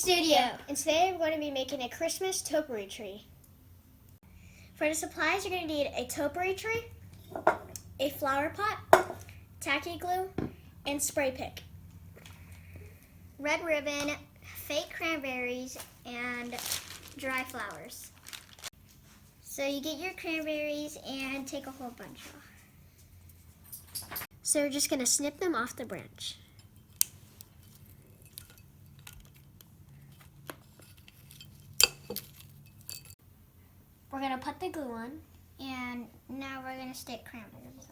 studio, and today we're going to be making a Christmas topiary tree. For the supplies, you're going to need a topiary tree, a flower pot, tacky glue, and spray pick. Red ribbon, fake cranberries, and dry flowers. So you get your cranberries and take a whole bunch off. So we're just going to snip them off the branch. We're going to put the glue on, and now we're going to stick cranberries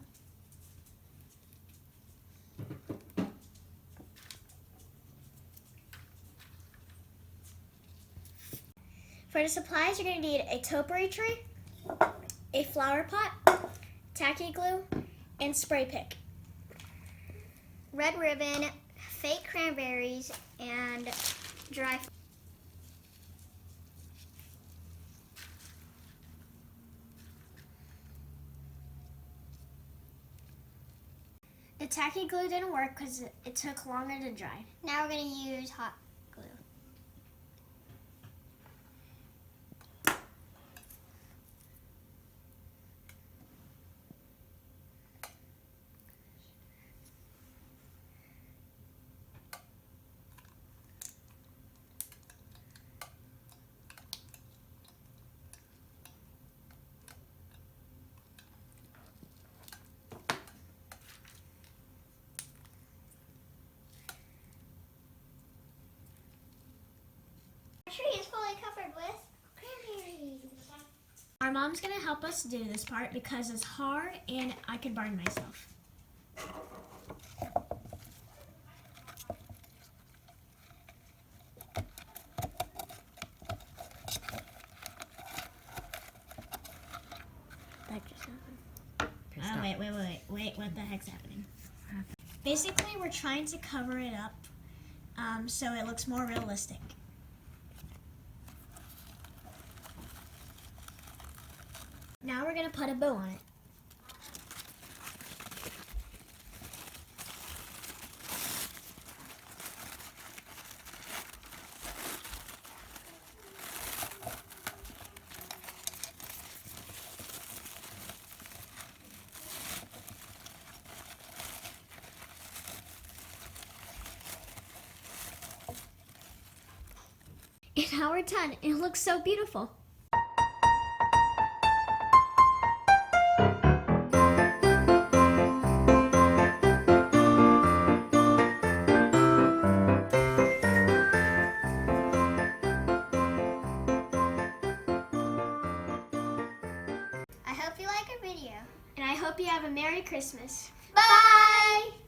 on. For the supplies, you're going to need a topiary tree, a flower pot, tacky glue, and spray pick. Red ribbon, fake cranberries, and dry flowers. The tacky glue didn't work because it took longer to dry. Now we're going to use hot glue. Our tree is fully covered with cranberries. Our mom's going to help us do this part because it's hard and I could burn myself. That just happened. Oh, wait, what the heck's happening? Basically, we're trying to cover it up so it looks more realistic. Now we're going to put a bow on it. And now we're done. It looks so beautiful. I hope you like our video. And I hope you have a Merry Christmas. Bye!